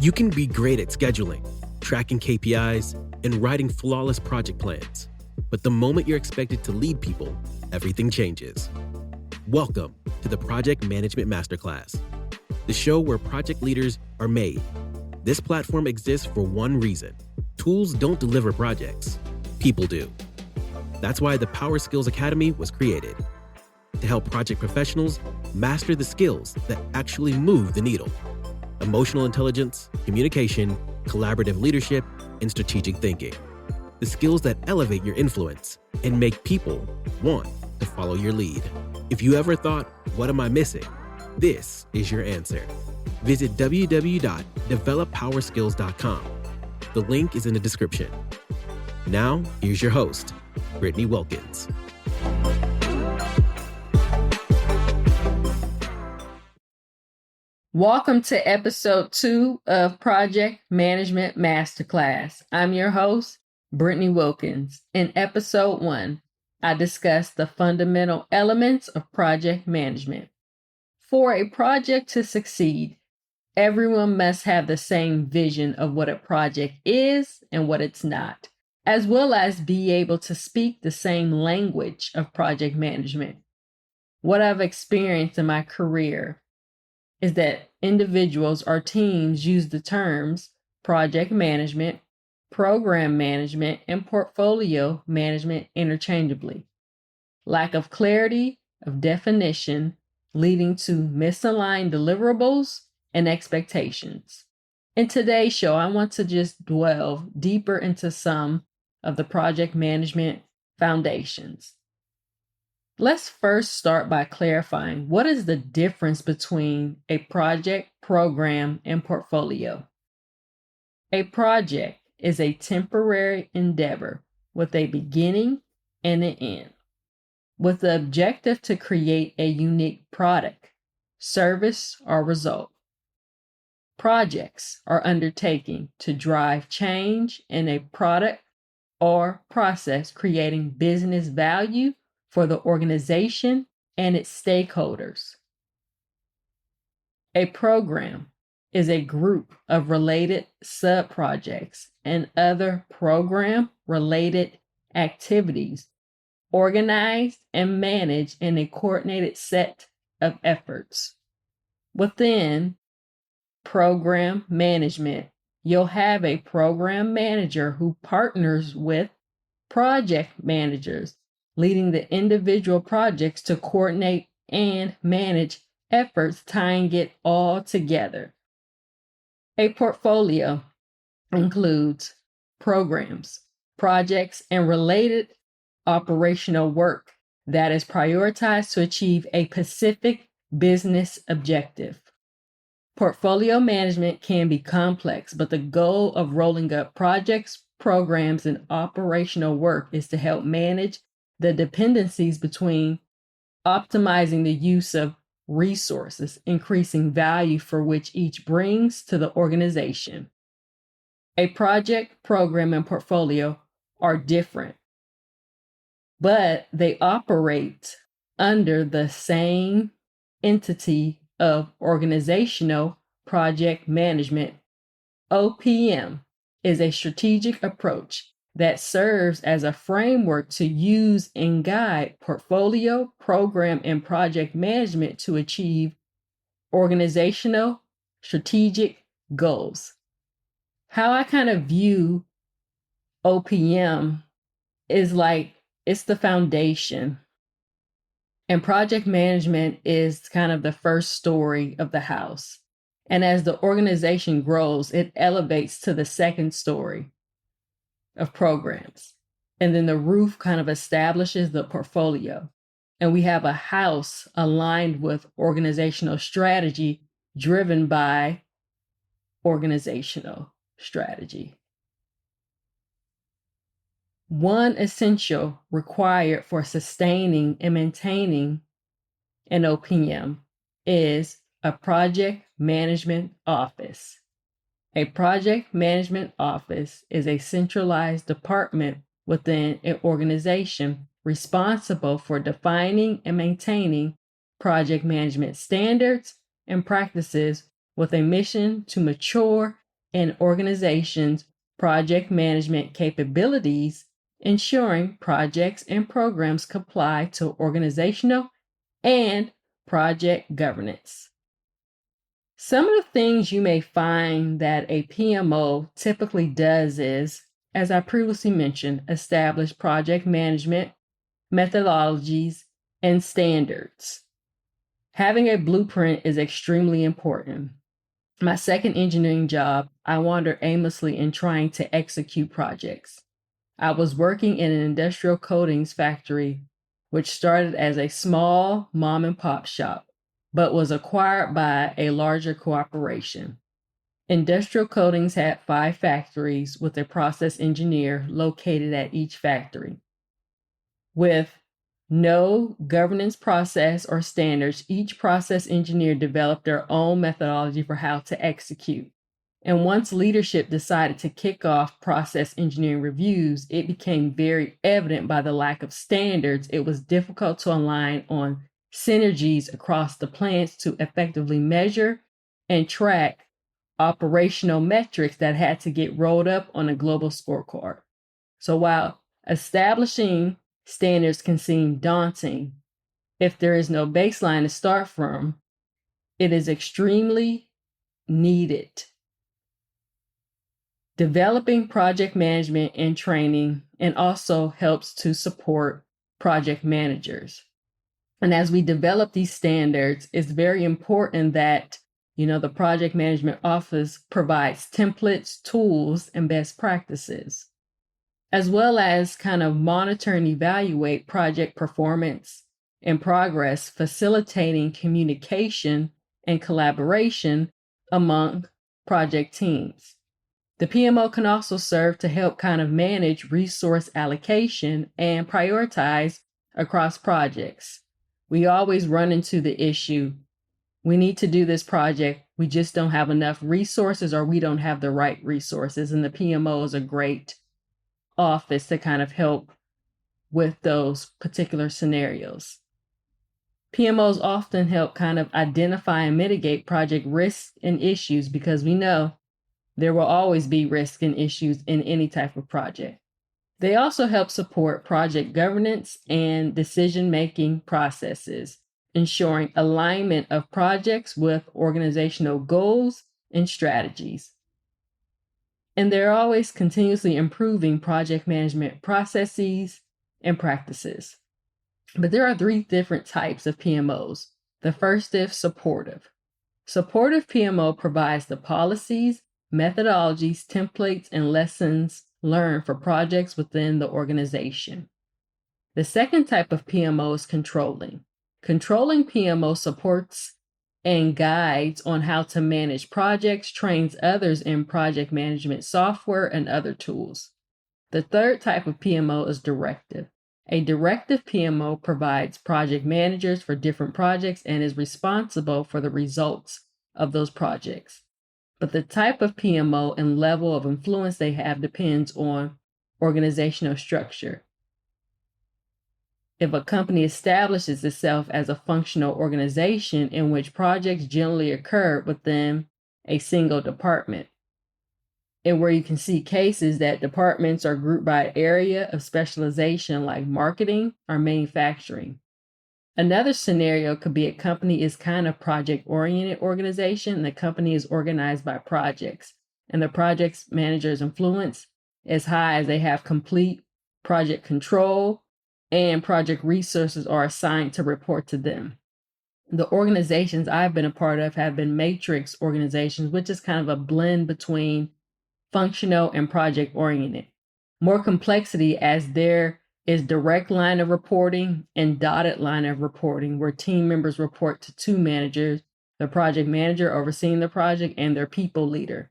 You can be great at scheduling, tracking KPIs, and writing flawless project plans. But the moment you're expected to lead people, everything changes. Welcome to the Project Management Masterclass, the show where project leaders are made. This platform exists for one reason. Tools don't deliver projects, people do. That's why the Power Skills Academy was created, to help project professionals master the skills that actually move the needle. Emotional intelligence, communication, collaborative leadership, and strategic thinking. The skills that elevate your influence and make people want to follow your lead. If you ever thought, what am I missing? This is your answer. Visit www.developpowerskills.com. The link is in the description. Now, here's your host, Brittany Wilkins. Welcome to episode 2 of Project Management Masterclass. I'm your host, Brittany Wilkins. In episode 1, I discussed the fundamental elements of project management. For a project to succeed, everyone must have the same vision of what a project is and what it's not, as well as be able to speak the same language of project management. What I've experienced in my career is that individuals or teams use the terms project management, program management, and portfolio management interchangeably. Lack of clarity of definition leading to misaligned deliverables and expectations. In today's show, I want to just delve deeper into some of the project management foundations. Let's first start by clarifying what is the difference between a project, program, and portfolio. A project is a temporary endeavor with a beginning and an end, with the objective to create a unique product, service, or result. Projects are undertaken to drive change in a product or process, creating business value for the organization and its stakeholders. A program is a group of related sub-projects and other program-related activities organized and managed in a coordinated set of efforts. Within program management, you'll have a program manager who partners with project managers, leading the individual projects to coordinate and manage efforts, tying it all together. A portfolio includes programs, projects, and related operational work that is prioritized to achieve a specific business objective. Portfolio management can be complex, but the goal of rolling up projects, programs, and operational work is to help manage the dependencies between optimizing the use of resources, increasing value for which each brings to the organization. A project, program, and portfolio are different, but they operate under the same entity of organizational project management. OPM is a strategic approach that serves as a framework to use and guide portfolio, program, and project management to achieve organizational strategic goals. How I kind of view OPM is like it's the foundation, and project management is kind of the first story of the house. And as the organization grows, it elevates to the second story of programs. And then the roof kind of establishes the portfolio. And we have a house aligned with organizational strategy driven by organizational strategy. One essential required for sustaining and maintaining an OPM is a project management office. A project management office is a centralized department within an organization responsible for defining and maintaining project management standards and practices with a mission to mature an organization's project management capabilities, ensuring projects and programs comply to organizational and project governance. Some of the things you may find that a PMO typically does is, as I previously mentioned, establish project management methodologies and standards. Having a blueprint is extremely important. My second engineering job, I wandered aimlessly in trying to execute projects. I was working in an industrial coatings factory, which started as a small mom and pop shop, but was acquired by a larger corporation. Industrial coatings had 5 factories with a process engineer located at each factory. With no governance process or standards, each process engineer developed their own methodology for how to execute. And once leadership decided to kick off process engineering reviews, it became very evident by the lack of standards, it was difficult to align on synergies across the plants to effectively measure and track operational metrics that had to get rolled up on a global scorecard. So while establishing standards can seem daunting, if there is no baseline to start from, it is extremely needed. Developing project management and training and also helps to support project managers. And as we develop these standards, it's very important that, the project management office provides templates, tools, and best practices, as well as kind of monitor and evaluate project performance and progress, facilitating communication and collaboration among project teams. The PMO can also serve to help kind of manage resource allocation and prioritize across projects. We always run into the issue, we need to do this project, we just don't have enough resources or we don't have the right resources, and the PMO is a great office to kind of help with those particular scenarios. PMOs often help kind of identify and mitigate project risks and issues because we know there will always be risks and issues in any type of project. They also help support project governance and decision-making processes, ensuring alignment of projects with organizational goals and strategies. And they're always continuously improving project management processes and practices. But there are 3 different types of PMOs. The first is supportive. Supportive PMO provides the policies, methodologies, templates, and lessons learned for projects within the organization. The second type of PMO is controlling. Controlling PMO supports and guides on how to manage projects, trains others in project management software and other tools. The third type of PMO is directive. A directive PMO provides project managers for different projects and is responsible for the results of those projects. But the type of PMO and level of influence they have depends on organizational structure. If a company establishes itself as a functional organization in which projects generally occur within a single department, and where you can see cases that departments are grouped by area of specialization like marketing or manufacturing. Another scenario could be a company is kind of project-oriented organization, and the company is organized by projects, and the project manager's influence is high as they have complete project control and project resources are assigned to report to them. The organizations I've been a part of have been matrix organizations, which is kind of a blend between functional and project-oriented. More complexity as there is direct line of reporting and dotted line of reporting, where team members report to 2 managers, the project manager overseeing the project and their people leader.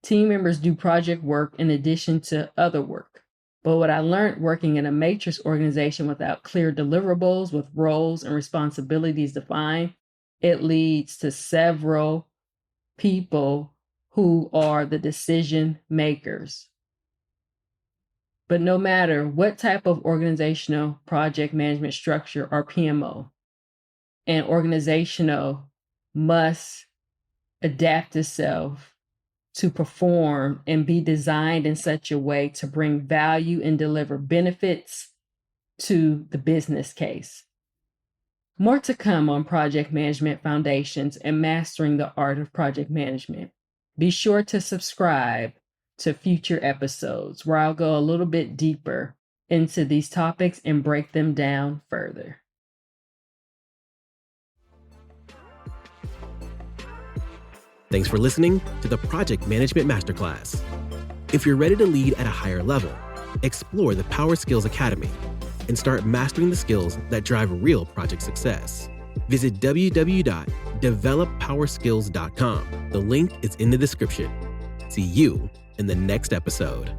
Team members do project work in addition to other work. But what I learned working in a matrix organization without clear deliverables with roles and responsibilities defined, it leads to several people who are the decision makers. But no matter what type of organizational project management structure or PMO, an organizational must adapt itself to perform and be designed in such a way to bring value and deliver benefits to the business case. More to come on project management foundations and mastering the art of project management. Be sure to subscribe to future episodes where I'll go a little bit deeper into these topics and break them down further. Thanks for listening to the Project Management Masterclass. If you're ready to lead at a higher level, explore the Power Skills Academy and start mastering the skills that drive real project success. Visit www.developpowerskills.com. The link is in the description. See you in the next episode.